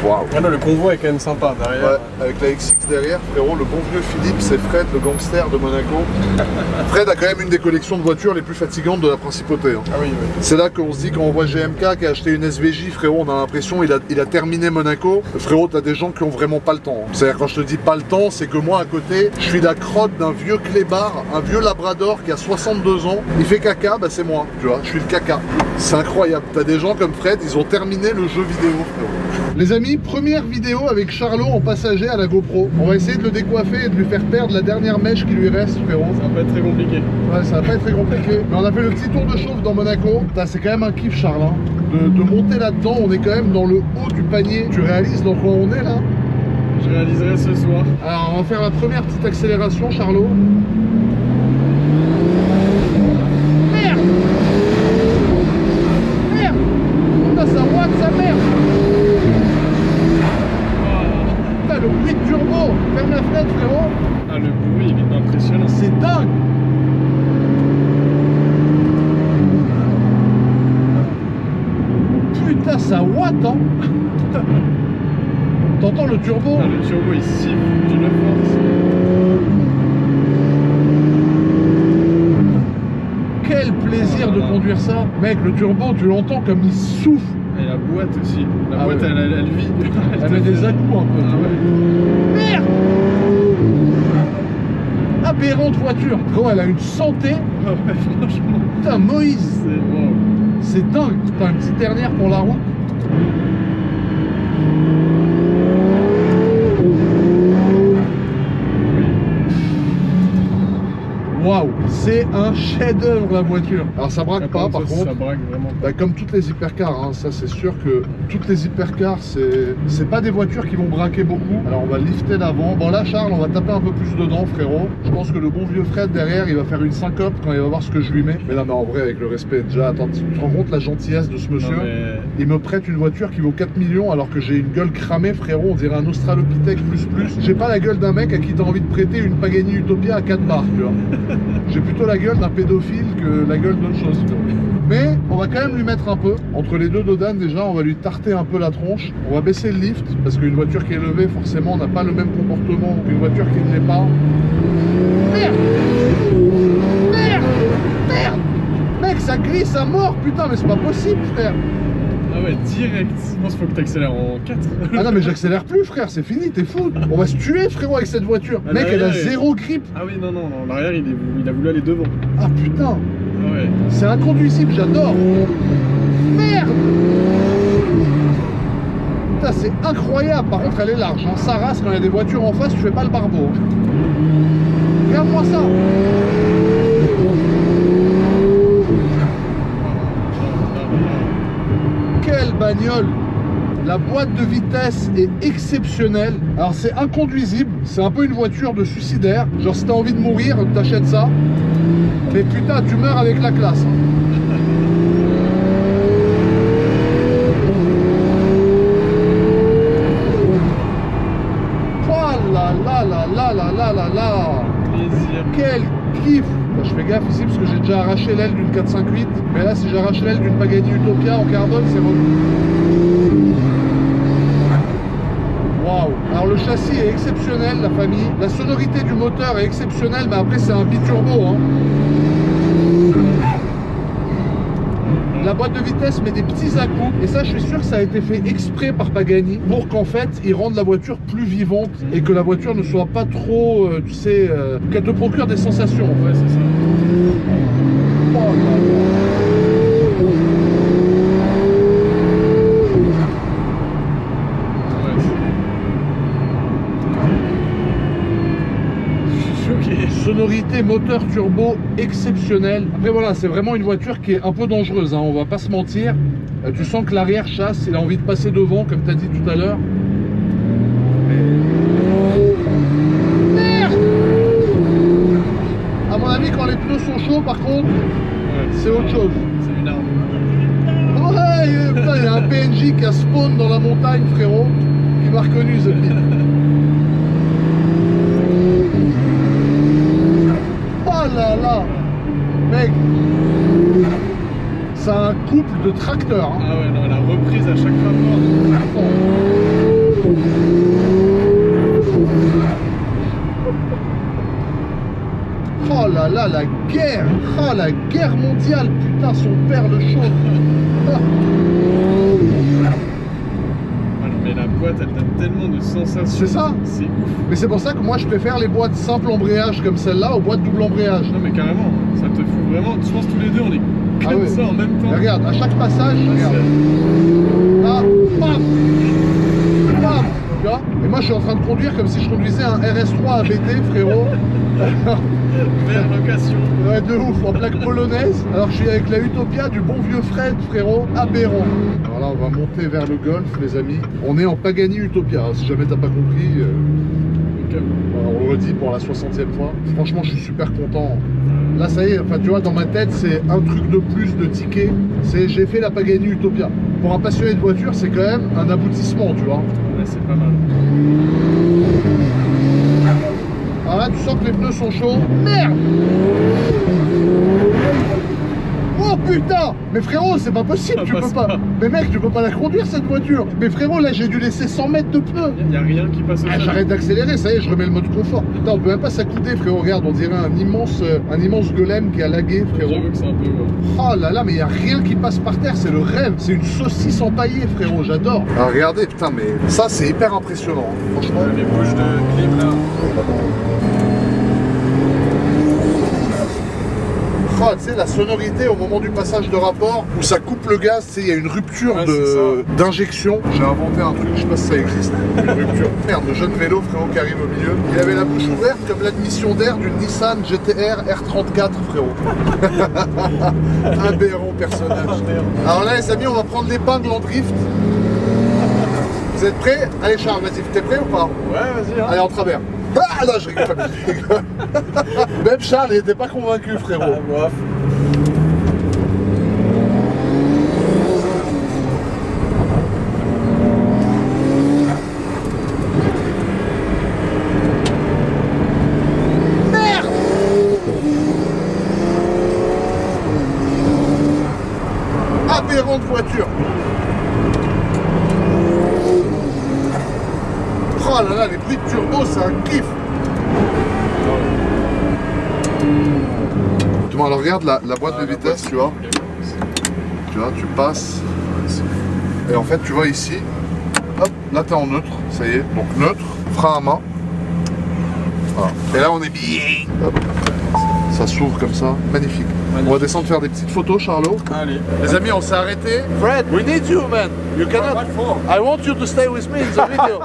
Waouh. Ah là, le convoi est quand même sympa derrière. Ouais, avec la XX derrière, frérot, le bon vieux Philippe, c'est Fred, le gangster de Monaco. Fred a quand même une des collections de voitures les plus fatigantes de la principauté. Hein. Ah oui, oui. C'est là qu'on se dit, quand on voit GMK qui a acheté une SVJ, frérot, on a l'impression il a terminé Monaco. Frérot, t'as des gens qui ont vraiment pas le temps. Hein. C'est-à-dire, quand je te dis pas le temps, c'est que moi, à côté, je suis la crotte d'un vieux clébard, un vieux labrador qui a 62 ans. Il fait caca, bah c'est moi, tu vois, je suis le caca. C'est incroyable. T'as des gens comme Fred, ils ont terminé le jeu vidéo, frérot. Les amis, première vidéo avec Charlot en passager à la GoPro. On va essayer de le décoiffer et de lui faire perdre la dernière mèche qui lui reste, frérot. Ça va pas être très compliqué. Ouais, ça va pas être très compliqué. Mais on a fait le petit tour de chauffe dans Monaco. C'est quand même un kiff, Charles, hein. De monter là-dedans. On est quand même dans le haut du panier. Tu réalises dans quoi on est là? Je réaliserai ce soir. Alors, on va faire la première petite accélération, Charlot. Merde! Merde! Putain, ça roule sa merde! Le bruit de turbo, ferme la fenêtre, frérot. Ah, le bruit il est impressionnant. C'est dingue. Putain, ça watt, hein. T'entends le turbo? Ah, le turbo il siffle d'une force. Quel plaisir de conduire ça. Mec, le turbo, tu l'entends comme il souffle. Et la boîte aussi. La boîte, ouais. elle vit. Elle met des à-coups un peu. Ah ouais. Merde! Aberrante voiture. Gros, elle a une santé. Ah ouais, franchement. Putain, Moïse. C'est dingue. Putain, une petite dernière pour la route. Waouh, c'est un chef-d'œuvre la voiture. Alors ça braque pas par contre. Ça braque vraiment pas. Bah, comme toutes les hypercars, hein, ça c'est sûr que toutes les hypercars, c'est pas des voitures qui vont braquer beaucoup. Alors on va lifter l'avant. Bon là Charles, on va taper un peu plus dedans frérot. Je pense que le bon vieux Fred derrière, il va faire une syncope quand il va voir ce que je lui mets. Mais là mais en vrai avec le respect déjà, attends, tu te rends compte la gentillesse de ce monsieur? Non, mais... Il me prête une voiture qui vaut 4 millions alors que j'ai une gueule cramée frérot, on dirait un Australopithèque plus. J'ai pas la gueule d'un mec à qui t'as envie de prêter une Pagani Utopia à 4 bars, tu vois. J'ai plutôt la gueule d'un pédophile que la gueule d'autre chose. Mais on va quand même lui mettre un peu. Entre les deux dodanes déjà, on va lui tarter un peu la tronche. On va baisser le lift, parce qu'une voiture qui est levée, forcément, n'a pas le même comportement qu'une voiture qui ne l'est pas. Merde! Merde! Merde! Mec, ça glisse à mort, putain, mais c'est pas possible, frère! Ah ouais, direct. Je pense qu'il faut que tu accélères en 4. Ah non mais j'accélère plus frère, c'est fini, t'es fou. On va se tuer frérot avec cette voiture. Mec, elle a zéro grip. Ah oui, non, l'arrière il a voulu aller devant. Ah putain. Ah ouais. C'est inconduisible, j'adore. Merde. Putain, c'est incroyable. Par contre, elle est large. Hein. Ça rase quand il y a des voitures en face, tu fais pas le barbeau. Regarde-moi ça. Quelle bagnole! La boîte de vitesse est exceptionnelle. Alors c'est inconduisible, c'est un peu une voiture de suicidaire. Genre si t'as envie de mourir, t'achètes ça. Mais putain, tu meurs avec la classe. Oh là là là là là là là là. Plaisir. Quel kiff! Je fais gaffe ici parce que j'ai déjà arraché l'aile d'une 458. Mais là, si j'arrache l'aile d'une Pagani Utopia en carbone, c'est bon. Waouh! Alors le châssis est exceptionnel, la famille. La sonorité du moteur est exceptionnelle, mais après c'est un biturbo. Hein. La boîte de vitesse met des petits à-coups. Et ça, je suis sûr que ça a été fait exprès par Pagani pour qu'en fait, ils rendent la voiture plus vivante et que la voiture ne soit pas trop, tu sais, qu'elle te procure des sensations. Ouais, c'est ça. Oh là là. Sonorité moteur turbo exceptionnelle. Après voilà, c'est vraiment une voiture qui est un peu dangereuse, hein, on va pas se mentir. Tu sens que l'arrière chasse, il a envie de passer devant comme tu as dit tout à l'heure. Merde! À mon avis, quand les pneus sont chauds par contre, ouais, c'est autre chose. C'est une arme. Ouais, putain, il y a un PNJ qui a spawn dans la montagne frérot, qui m'a reconnu ce petit. Là là, mec, c'est un couple de tracteurs. Hein. Ah ouais, non, la reprise à chaque rapport. Oh là là, la guerre. Oh la guerre mondiale, putain, son père le chaud. Mais la boîte, elle donne tellement de sensations. C'est ça. C'est ouf. Mais c'est pour ça que moi je préfère les boîtes simple embrayage comme celle-là aux boîtes double embrayage. Non mais carrément, ça te fout vraiment. Je pense que tous les deux on est comme ça en même temps. Mais regarde, à chaque passage, regarde. Là, paf, paf, tu vois. Et moi je suis en train de conduire comme si je conduisais un RS3 ABT, frérot. Vers location. Ouais, de ouf, en plaque polonaise. Alors je suis avec la Utopia du bon vieux Fred, frérot, aberrant. Alors là, on va monter vers le golf, les amis. On est en Pagani Utopia, si jamais t'as pas compris. On le redit pour la 60e fois. Franchement, je suis super content. Là, ça y est, enfin, tu vois, dans ma tête, c'est un truc de plus de ticket. C'est j'ai fait la Pagani Utopia. Pour un passionné de voiture, c'est quand même un aboutissement, tu vois. Ouais, c'est pas mal. Alors là, tu sens que les pneus sont chauds. Merde! Oh putain! Mais frérot, c'est pas possible, tu peux pas. Mais mec, tu peux pas la conduire cette voiture. Mais frérot, là, j'ai dû laisser 100 mètres de pneus. Y a rien qui passe au sol. J'arrête d'accélérer, ça y est, je remets le mode confort. Putain, on peut même pas s'accouder, frérot. Regarde, on dirait un immense golem qui a lagué, frérot. J'avoue que c'est un peu... Oh là là, mais y a rien qui passe par terre, c'est le rêve. C'est une saucisse empaillée, frérot, j'adore. Alors regardez, putain, mais ça, c'est hyper impressionnant, franchement. Les bouches de clim, là. Oh, tu sais, la sonorité au moment du passage de rapport où ça coupe le gaz, tu sais, il y a une rupture d'injection. J'ai inventé un truc, je sais pas si ça existe. Une rupture. Merde, le jeune vélo, frérot, qui arrive au milieu. Il avait la bouche ouverte comme l'admission d'air d'une Nissan GT-R R34, frérot. Aberrant personnage. Alors là, les amis, on va prendre l'épingle en drift. Vous êtes prêts? Allez, Charles, vas-y, t'es prêt ou pas? Ouais, vas-y. Hein. Allez, en travers. Ah non, je rigole pas, je rigole. Même Charles, il était pas convaincu, frérot. Ah, bref. Aberrante voiture. Oh là là, les bruits de turbo, c'est un kiff. Alors regarde la boîte de vitesse, tu vois. Tu vois, tu passes. Et en fait, tu vois ici, hop, là t'es en neutre, ça y est. Donc neutre, frein à main. Voilà. Et là on est bien. Hop. Ça s'ouvre comme ça, magnifique. On va descendre faire des petites photos, Charlot. Allez. Les amis, on s'est arrêté. Fred, we need you, man. You cannot. I want you to stay with me in the video.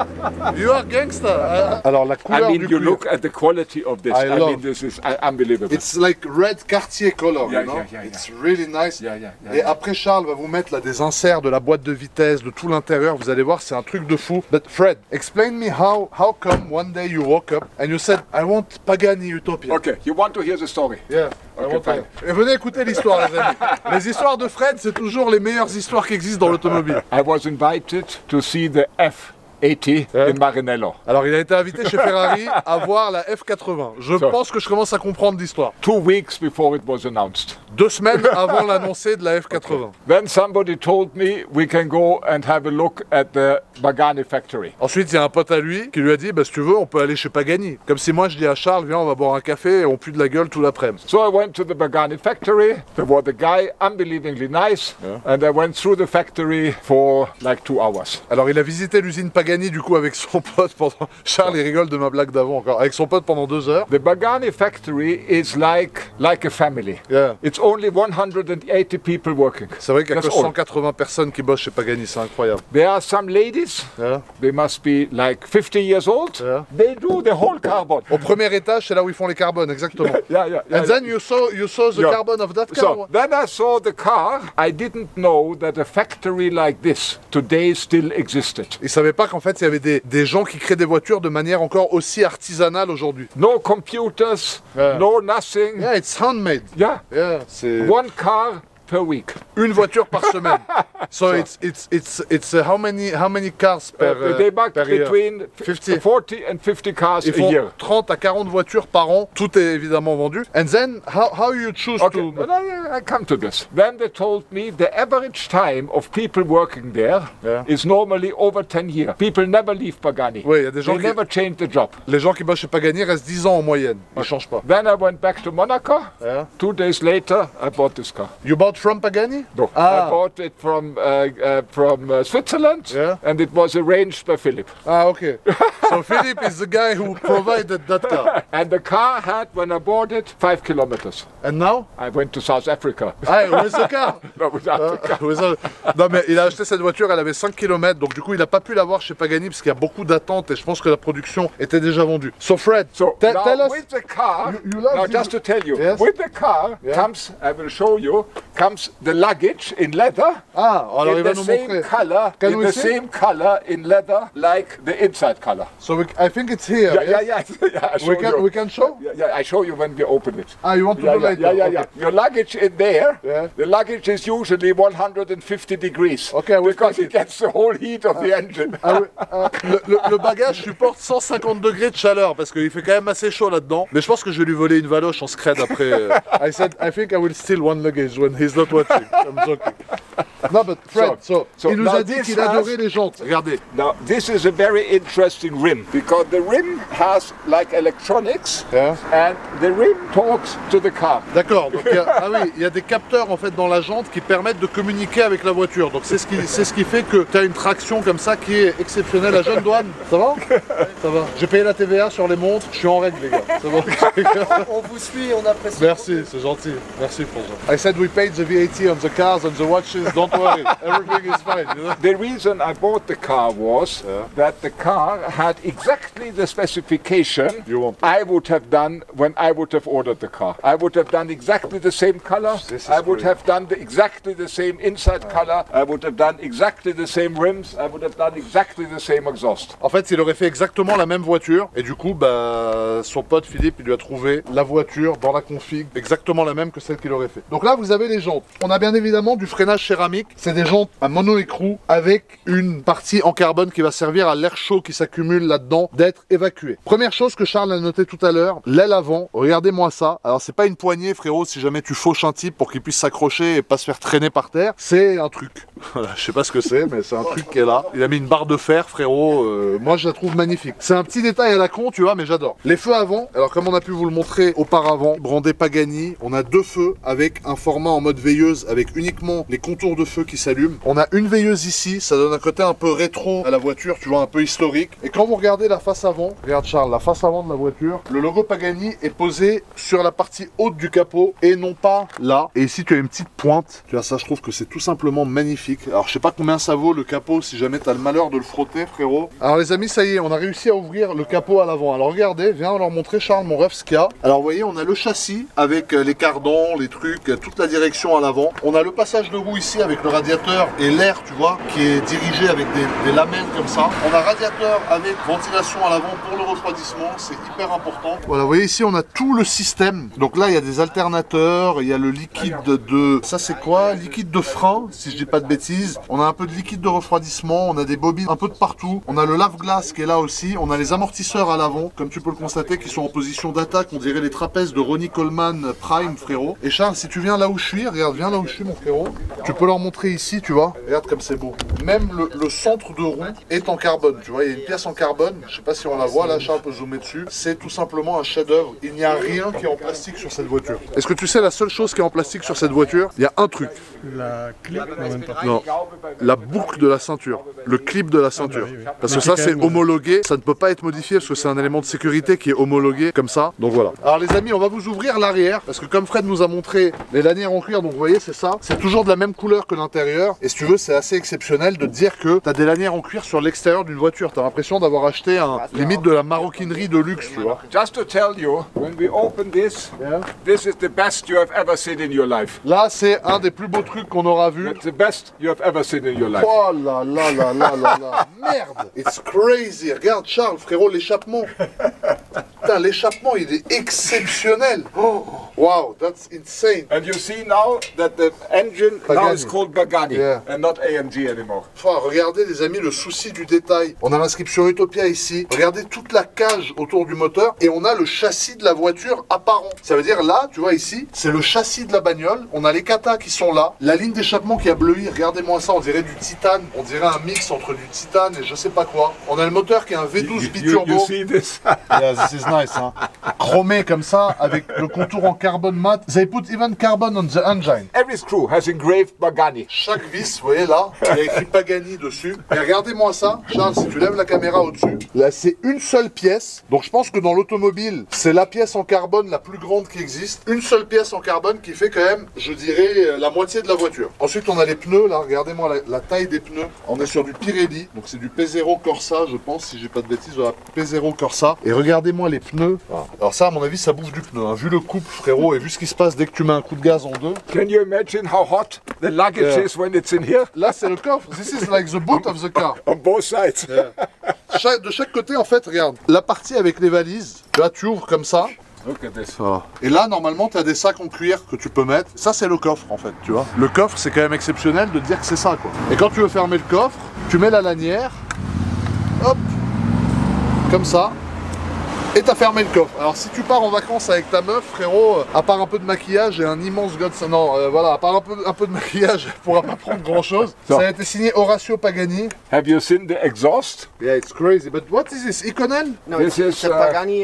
You are gangster. Alors la couleur I mean, du you cuir. look at the quality of this. I mean, this is unbelievable. It's like red Cartier color, Yeah, you know? yeah. It's really nice. Yeah. Et après, Charles va vous mettre là des inserts de la boîte de vitesse, de tout l'intérieur. Vous allez voir, c'est un truc de fou. But Fred, explain me how come one day you woke up and you said, I want Pagani Utopia. Okay, you want to hear the story? Yeah. Okay, fine. Et venez écouter l'histoire, les amis. Les histoires de Fred, c'est toujours les meilleures histoires qui existent dans l'automobile. I was invited to see the F80 in Maranello. Alors, il a été invité chez Ferrari à voir la F80. Je pense que je commence à comprendre l'histoire. 2 weeks before it was announced. 2 semaines avant l'annoncé de la F80. Then somebody told me we can go and have a look at the Pagani factory. Ensuite, il y a un pote à lui qui lui a dit, bah, si tu veux, on peut aller chez Pagani. Comme si moi, je dis à Charles, viens, on va boire un café et on pue de la gueule tout l'après-midi. So I went to the Pagani factory. There was a guy, unbelievably nice, and I went through the factory for like 2 hours. Alors, il a visité l'usine Pagani, du coup, avec son pote pendant... Charles, il rigole de ma blague d'avant encore. Avec son pote pendant 2 heures. The Pagani factory is like a family. Yeah. It's only 180 people working. C'est vrai qu'il y a que That's all. 180 personnes qui bossent chez Pagani, c'est incroyable. There are some ladies, Yeah. they must be like 50 years old. Yeah. They do the whole carbon. Au premier étage, c'est là où ils font les carbones, exactement. Yeah. And then you saw the Yeah. carbon of that car. So then I saw the car. I didn't know that a factory like this today still existed. Ils savaient pas qu'en fait, il y avait des gens qui créent des voitures de manière encore aussi artisanale aujourd'hui. No computers, Yeah. no nothing. Yeah, it's handmade. Yeah. Yeah, c'est One car per week. une voiture par semaine. So it's how many cars per They make per year? between 50. 40 and 50 cars Ils a font year. 30 à 40 voitures par an. Tout est évidemment vendu. And then how you choose Okay, to... but I come to this. Then they told me the average time of people working there Yeah. is normally over 10 years. People never leave Pagani. Oui, il y a des gens They qui... never change the job. Les gens qui bossent chez Pagani restent 10 ans en moyenne. Ils changent pas. Then I went back to Monaco. Yeah. 2 days later, I bought this car. You bought from Pagani? No, Ah. I bought it from Switzerland, Yeah. and it was arranged by Philip. Ah, okay. So Philip is the guy who provided that car. And the car had, when I bought it, 5 kilometers. And now? I went to South Africa. Ah, where's the car? No, without the car. Non mais il a acheté cette voiture, elle avait 5 km, donc du coup il n'a pas pu l'avoir chez Pagani parce qu'il y a beaucoup d'attentes et je pense que la production était déjà vendue. So Fred, So tell now us... with the car, You love now this- just to tell you, Yes. with the car comes, I will show you, comes the luggage in leather. Ah, alors in il va the nous same montrer. color, Can in we the see? same color in leather like the inside color. So I think it's here. yes? Yeah. I show you. We can show? Yeah, I show you when we open it. Ah, you want to do later? Yeah. Okay. Your luggage in there. Yeah. The luggage is usually 150 degrees. Okay, I will because take it gets the whole heat of the engine. Ah oui, le bagage supporte 150 degrés de chaleur parce qu'il fait quand même assez chaud là-dedans. Mais je pense que je vais lui voler une valoche en scred après. I said I think I will steal one luggage when he's not watching. I'm joking. No, but but Fred, So il nous now a dit this qu'il adorait les jantes. Regardez. Now, this is a very interesting rim because the rim has like electronics Yeah. and the rim talks to the car. D'accord, donc ah oui, il y a des capteurs en fait dans la jante qui permettent de communiquer avec la voiture. Donc c'est ce qui fait que tu as une traction comme ça qui est exceptionnelle. La jeune douane, ça va? Ça va. J'ai payé la TVA sur les montres, je suis en règle les gars. Ça va? On vous suit, on apprécie. Merci, c'est gentil. Merci François. I said we paid the VAT on the cars and the watches, don't worry. Everything is fine. You know? The reason I bought the car was that the car had exactly the specification You want. I would have done when I would have ordered the car. I would have done exactly the same color. This is I would great. have done exactly the same inside color. I would have done exactly the same rims. I would have done exactly the same exhaust. En fait, il aurait fait exactement la même voiture et du coup, bah, son pote Philippe, il lui a trouvé la voiture dans la config exactement la même que celle qu'il aurait fait. Donc là, vous avez les jantes. On a bien évidemment du freinage céramique. C'est des jantes à mono-écrou avec une partie en carbone qui va servir à l'air chaud qui s'accumule là-dedans d'être évacué. Première chose que Charles a noté tout à l'heure, l'aile avant. Regardez-moi ça. Alors, c'est pas une poignée, frérot, si jamais tu fauches un type pour qu'il puisse s'accrocher et pas se faire traîner par terre. C'est un truc. Voilà, je sais pas ce que c'est, mais c'est un truc qui est là. Il a mis une barre de fer, frérot. Moi, je la trouve magnifique. C'est un petit détail à la con, tu vois, mais j'adore. Les feux avant, alors comme on a pu vous le montrer auparavant, brandé Pagani, on a deux feux avec un format en mode veilleuse, avec uniquement les contours de feu qui s'allument. On a une veilleuse ici, ça donne un côté un peu rétro à la voiture, tu vois, un peu historique. Et quand vous regardez la face avant, regarde Charles, la face avant de la voiture, le logo Pagani est posé sur la partie haute du capot et non pas là. Et ici, tu as une petite pointe. Tu vois, ça, je trouve que c'est tout simplement magnifique. Alors, je sais pas combien ça vaut le capot si jamais tu as le malheur de le frotter, frérot. Alors, les amis, ça y est, on a réussi à ouvrir le capot à l'avant. Alors, regardez, viens leur montrer, Charles, mon ref, ce qu'il y a. Alors, vous voyez, on a le châssis avec les cardans, les trucs, toute la direction à l'avant. On a le passage de roue ici avec le radiateur et l'air, tu vois, qui est dirigé avec des lamelles comme ça. On a radiateur avec ventilation à l'avant pour le refroidissement, c'est hyper important. Voilà, vous voyez ici, on a tout le système. Donc là, il y a des alternateurs, il y a le liquide de... Ça, c'est quoi? Liquide de frein, si je dis pas de bêtises. On a un peu de liquide de refroidissement, on a des bobines un peu de partout. On a le lave-glace qui est là aussi. On a les amortisseurs à l'avant, comme tu peux le constater, qui sont en position d'attaque. On dirait les trapèzes de Ronnie Coleman Prime, frérot. Et Charles, si tu viens là où je suis, regarde, viens là où je suis, mon frérot. Tu peux leur montrer ici, tu vois. Regarde comme c'est beau. Même le centre de roue est en carbone, tu vois. Il y a une pièce en carbone. Je sais pas si on la voit, là, Charles peut zoomer dessus. C'est tout simplement un chef-d'œuvre. Il n'y a rien qui est en plastique sur cette voiture. Est-ce que tu sais la seule chose qui est en plastique sur cette voiture? Il y a un truc. La clip, non, même pas. Non, la boucle de la ceinture, le clip de la ceinture. oui. Parce que Mais ça qui, c'est quand même, homologué, ça ne peut pas être modifié parce que c'est un élément de sécurité qui est homologué comme ça. Donc voilà. Alors les amis, on va vous ouvrir l'arrière parce que comme Fred nous a montré les lanières en cuir, donc vous voyez c'est ça, c'est toujours de la même couleur que l'intérieur. Et si tu veux, c'est assez exceptionnel de te dire que tu as des lanières en cuir sur l'extérieur d'une voiture. Tu as l'impression d'avoir acheté limite de la maroquinerie de luxe, tu vois. Just to tell you, when we open this, this is the best you have ever seen in your life. Là, c'est un des plus beaux trucs qu'on aura vu. It's the best you have ever seen in your life. Oh là là là là là là. Merde. It's crazy. Regarde Charles, frérot, l'échappement. Putain, l'échappement, il est exceptionnel. Oh, wow, that's insane. And you see now that the engine now Pagani. is called Pagani Yeah. and not AMG anymore. Enfin, regardez les amis le souci du détail. On a l'inscription Utopia ici. Regardez toute la cage autour du moteur et on a le châssis de la voiture apparent. Ça veut dire là, tu vois ici, c'est le châssis de la bagnole. On a les katas qui sont là. La ligne d'échappement qui a bleui. Regardez-moi ça, on dirait du titane. On dirait un mix entre du titane et je sais pas quoi. On a le moteur qui est un V12 biturbo. You see this? Yeah, this is nice, hein. Chromé comme ça, avec le contour en carbone mat. They put even carbon on the engine. Every screw has engraved Pagani. Chaque vis, vous voyez là, il y a écrit Pagani dessus. Et regardez-moi ça, Charles, si tu lèves la caméra au-dessus, là c'est une seule pièce. Donc je pense que dans l'automobile, c'est la pièce en carbone la plus grande qui existe. Une seule pièce en carbone qui fait quand même, je dirais, la moitié de la voiture. Ensuite, on a les pneus, là, regardez-moi la taille des pneus. On est sur du Pirelli, donc c'est du P0 Corsa, je pense, si j'ai pas de bêtises, voilà, P0 Corsa. Et regardez-moi les pneus. Alors ça, à mon avis, ça bouffe du pneu. Hein. Vu le couple, frérot, et vu ce qui se passe dès que tu mets un coup de gaz en deux. Can you imagine how hot the luggage is when it's in here? Là, c'est le coffre. This is like the boot of the car. On both sides. De chaque côté, en fait, regarde. La partie avec les valises, là, tu ouvres comme ça. Look at this. Et là, normalement, tu as des sacs en cuir que tu peux mettre. Ça, c'est le coffre, en fait, tu vois. Le coffre, c'est quand même exceptionnel de dire que c'est ça, quoi. Et quand tu veux fermer le coffre, tu mets la lanière. Hop. Comme ça. Et t'as fermé le coffre. Alors si tu pars en vacances avec ta meuf, frérot, à part un peu de maquillage et un immense Godson, non, voilà, à part un peu de maquillage, elle pourra pas prendre grand chose. Ça a été signé Horacio Pagani. Have you seen the exhaust? Yeah, it's crazy. But what is this? Iconel? No, This it's is, Pagani.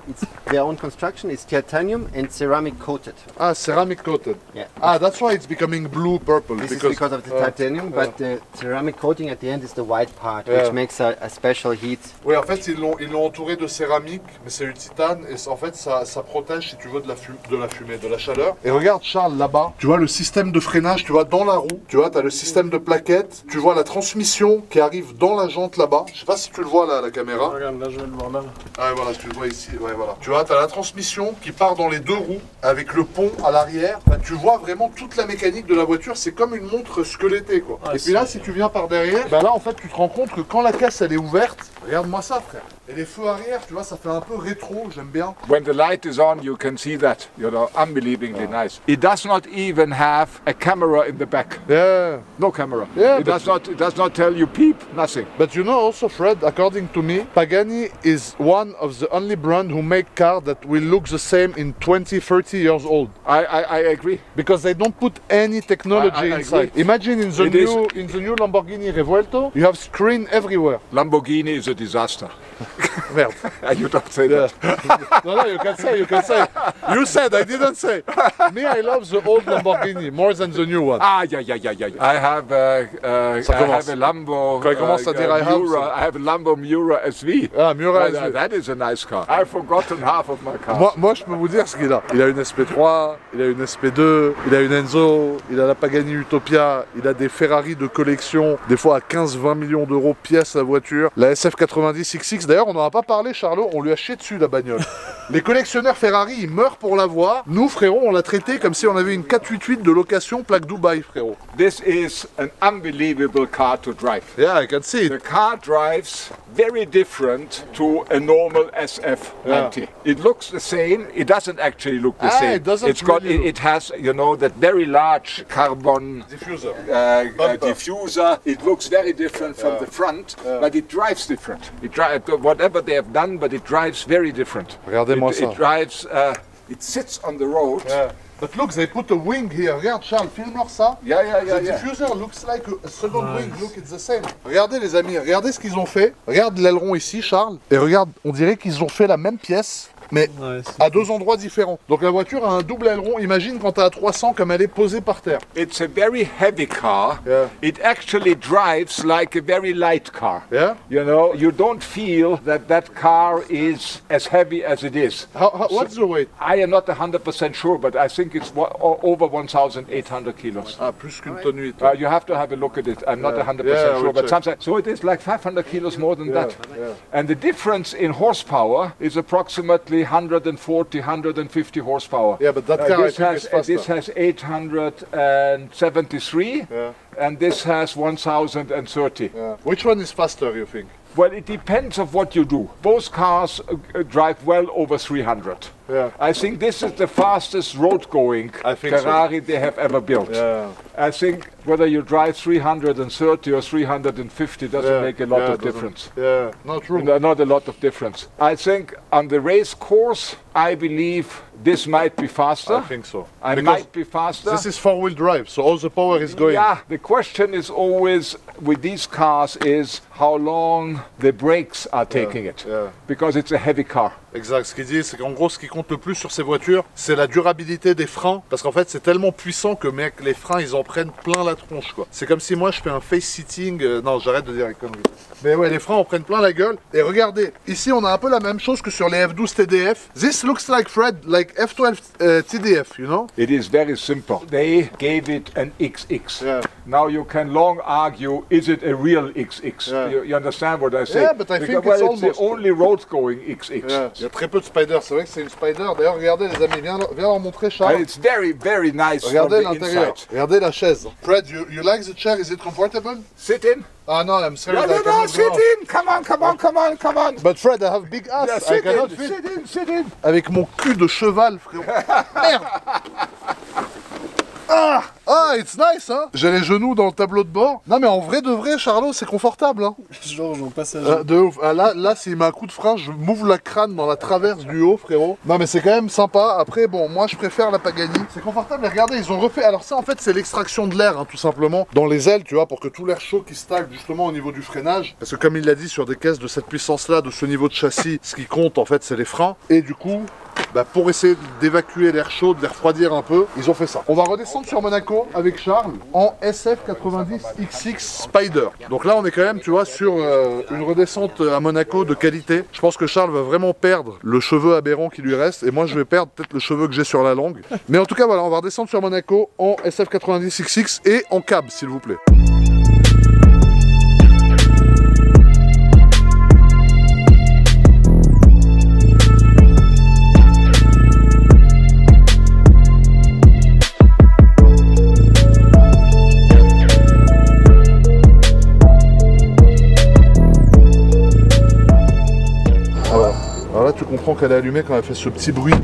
It's their own construction. It's titanium and ceramic coated. Ah, ceramic coated. Yeah. Ah, that's why it's becoming blue purple. This is because of the titanium, but the ceramic coating at the end is the white part, Yeah. which makes a special heat. Oui, en fait, ils l'ont entouré de céramique, mais c'est du titane, et en fait, ça protège, si tu veux, de la fumée, de la chaleur. Et regarde, Charles, là-bas, tu vois le système de freinage, tu vois, dans la roue, tu vois, tu as le système de plaquettes, tu vois la transmission qui arrive dans la jante là-bas. Je sais pas si tu le vois là, à la caméra. Regarde, là je vais le voir là. Ah, ouais, voilà, tu le vois ici, ouais, voilà. Tu vois, tu as la transmission qui part dans les deux roues, avec le pont à l'arrière. Bah, tu vois vraiment toute la mécanique de la voiture, c'est comme une montre squelettée, quoi. Ah, et puis là, si tu viens par derrière, bah là, en fait, tu te rends compte que quand la caisse, elle est ouverte, regarde-moi ça, frère. Et les feux arrière, tu vois, ça fait un peu rétro, j'aime bien. When the light is on, you can see that. You know, unbelievably nice. It does not even have a camera in the back. Yeah. No camera. Yeah, it but- does not tell you peep, nothing. But you know also, Fred, according to me, Pagani is one of the only brand who make cars that will look the same in 20, 30 years old. I agree. Because they don't put any technology I inside. agree. Imagine in the new Lamborghini Revuelto, you have screen everywhere. Lamborghini is a disaster. Merde. You don't say Yeah. that. No, you can say. You said, I didn't say. Me, I love the old Lamborghini more than the new one. Ah, yeah. I have Ça I commence. have a Lambo. Quand il commence à dire I have, Miura. ça- I have a Lambo Miura SV. Ah, Miura Yeah, SV. that is a nice car. I've forgotten half of my cars. Moi, je peux vous dire ce qu'il a. Il a une SP3, il a une SP2, il a une Enzo, il a la Pagani Utopia, il a des Ferrari de collection, des fois à 15-20 millions d'euros pièce la voiture. La SF90 XX, d'ailleurs, on n'en a pas parlé, Charlot, on lui a chié dessus la bagnole. Les collectionneurs Ferrari, ils meurent pour l'avoir. Nous, frérot, on l'a traité comme si on avait une 488 de location plaque Dubaï, frérot. This is an unbelievable car to drive. Yeah, I can see The it. car drives very different to a normal SF90. It looks the same. It doesn't actually look the same. It doesn't It's got. really look- It has, you know, that very large carbon Diffuser. Bumper. diffuser. It looks very different from the front, but it drives different. It drives whatever they have done, but it drives very different. Regardez-moi ça. It drives. It sits on the road. Yeah. But look, they put a wing here. Regarde, Charles, filme-leur ça. Yeah. The diffuser looks like a second wing. Look, it's the same. Regardez les amis, regardez ce qu'ils ont fait. Regarde l'aileron ici, Charles. Et regarde, on dirait qu'ils ont fait la même pièce, mais Ouais, c'est- à deux endroits différents. Donc la voiture a un double aileron. Imagine quand t'es à 300 comme elle est posée par terre. It's a very heavy car. Yeah. It actually drives like a very light car. Yeah? You know, you don't feel that car is as heavy as it is. What's the weight? I am not 100% sure, but I think it's over 1,800 kilos. Ah, plus qu'une tonne 8. You have to have a look at it. I'm not 100% Yeah, sure, we'll but check. sometimes, so it is like 500 kilos more than that. And the difference in horsepower is approximately 140, 150 horsepower. Yeah, but that car I this, think is faster. this has 873, Yeah. and this has 1,030. Yeah. Which one is faster, you think? Well, it depends of what you do. Both cars drive well over 300. Yeah. I think this is the fastest road-going I think so. Ferrari they have ever built. Yeah. I think whether you drive 330 or 350 doesn't make a lot of difference. Yeah, not true. Not a lot of difference. I think on the race course, I believe this might be faster. I think so. I Because might be faster. this is four-wheel drive, so all the power is going. Yeah, the question is always with these cars is how long the brakes are taking it. yeah. Because it's a heavy car. Exact. Ce qu'il dit, c'est qu'en gros, ce qui compte le plus sur ces voitures, c'est la durabilité des freins. Parce qu'en fait, c'est tellement puissant que, mec, les freins, ils en prennent plein la tronche, quoi. C'est comme si moi, je fais un face sitting. Non, j'arrête de dire les conneries. Mais ouais, les freins en prennent plein la gueule. Et regardez, ici, on a un peu la même chose que sur les F12 TDF. This looks like, Fred, like F12 TDF, you know? It is very simple. They gave it an XX. Yeah. Now you can long argue, is it a real XX? Yeah. You understand what I say? Yeah, but I think well, it's it's almost. the only road-going XX. Yeah. Il y a très peu de Spider, c'est vrai que c'est une Spider. D'ailleurs, regardez les amis, viens leur montrer, Charles. And it's very, very nice Regardez from the l'intérieur, inside. regardez la chaise. Fred, you like the chair? Is it comfortable? Sit in. Ah no, I'm serious. No, I cannot sit go. in. Come on. But Fred, I have big ass. Yeah, I sit cannot in, fit. sit in. Avec mon cul de cheval, frérot. Merde. Ah, Ah, it's nice, hein. J'ai les genoux dans le tableau de bord. Non, mais en vrai de vrai, Charlot, c'est confortable, hein. Genre, j'en passager. De ouf. Ah, là s'il met un coup de frein, je m'ouvre la crâne dans la traverse du haut, frérot. Non, mais c'est quand même sympa. Après, bon, moi, je préfère la Pagani. C'est confortable. Et regardez, ils ont refait. Alors ça, en fait, c'est l'extraction de l'air, hein, tout simplement, dans les ailes, tu vois, pour que tout l'air chaud qui stagne justement au niveau du freinage. Parce que comme il l'a dit, sur des caisses de cette puissance-là, de ce niveau de châssis, ce qui compte, en fait, c'est les freins. Et du coup, bah, pour essayer d'évacuer l'air chaud, de les refroidir un peu, ils ont fait ça. On va redescendre sur Monaco avec Charles en SF90 XX Spider. Donc là, on est quand même, tu vois, sur une redescente à Monaco de qualité. Je pense que Charles va vraiment perdre le cheveu aberrant qui lui reste, et moi, je vais perdre peut-être le cheveu que j'ai sur la langue. Mais en tout cas, voilà, on va redescendre sur Monaco en SF90 XX et en cab, s'il vous plaît. Tu comprends qu'elle est allumée quand elle fait ce petit bruit.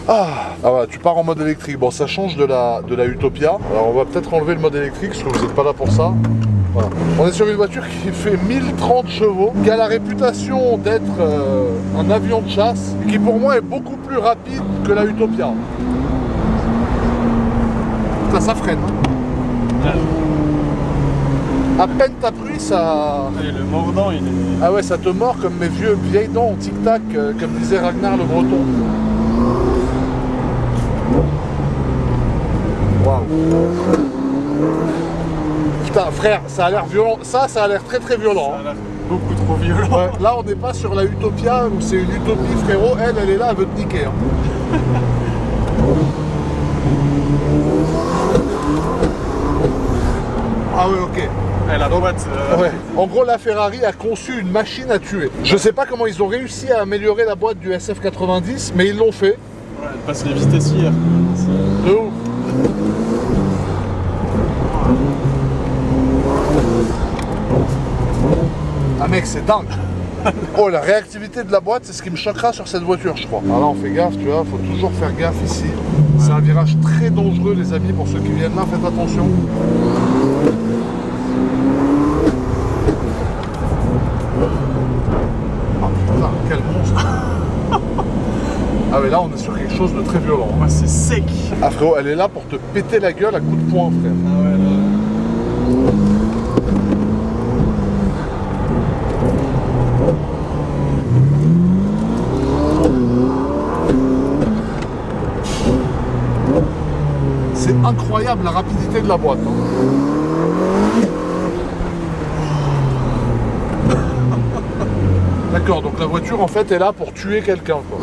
Ah voilà, tu pars en mode électrique. Bon, ça change de la Utopia. Alors on va peut-être enlever le mode électrique parce que vous n'êtes pas là pour ça. Voilà. On est sur une voiture qui fait 1030 chevaux, qui a la réputation d'être un avion de chasse, et qui pour moi est beaucoup plus rapide que la Utopia. Ça freine. Ouais. À peine t'as pris, ça... Et le mordant, il est... Ah ouais, ça te mord comme mes vieilles dents en tic-tac, comme disait Ragnar le Breton. Waouh. Putain, frère, ça a l'air violent. Ça a l'air très violent. Ça a l'air beaucoup trop violent. Ouais, là, on n'est pas sur la Utopia où c'est une utopie, frérot. Elle est là, elle veut te niquer. Hein. Ah ouais, ok. La boîte. Ouais. En gros, la Ferrari a conçu une machine à tuer. Je sais pas comment ils ont réussi à améliorer la boîte du SF90, mais ils l'ont fait. Ouais, elle passe les vitesses hier. De ouf. Ah mec, c'est dingue. Oh, la réactivité de la boîte, c'est ce qui me choquera sur cette voiture, je crois. Alors là, on fait gaffe, tu vois, faut toujours faire gaffe ici. C'est un virage très dangereux, les amis, pour ceux qui viennent là, faites attention. Putain, quel monstre. Ah mais là on est sur quelque chose de très violent. Ouais, c'est sec. Ah frérot, elle est là pour te péter la gueule à coups de poing, frère. Ah ouais, là. C'est incroyable la rapidité de la boîte. Hein. D'accord, donc la voiture en fait est là pour tuer quelqu'un, quoi.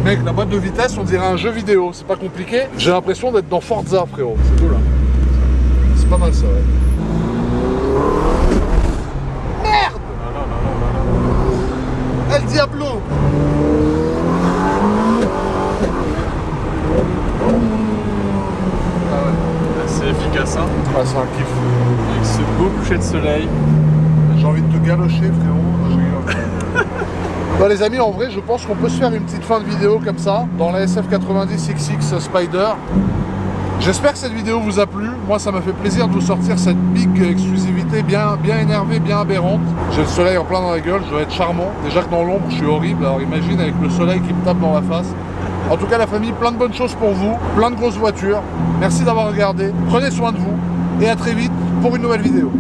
Mec, la boîte de vitesse, on dirait un jeu vidéo, c'est pas compliqué. J'ai l'impression d'être dans Forza, frérot. C'est cool, hein. C'est pas mal ça, ouais. Merde! El Diablo! Ah ouais. C'est efficace, hein. Ah, c'est un kiff. Avec ce beau coucher de soleil. J'ai envie de te galocher, frérot. Non, je rigole. Bon les amis, en vrai, je pense qu'on peut se faire une petite fin de vidéo comme ça, dans la SF90 XX Spider. J'espère que cette vidéo vous a plu. Moi, ça m'a fait plaisir de vous sortir cette big exclusivité bien énervée, bien aberrante. J'ai le soleil en plein dans la gueule, je dois être charmant. Déjà que dans l'ombre, je suis horrible, alors imagine avec le soleil qui me tape dans la face. En tout cas, la famille, plein de bonnes choses pour vous, plein de grosses voitures. Merci d'avoir regardé, prenez soin de vous, et à très vite pour une nouvelle vidéo.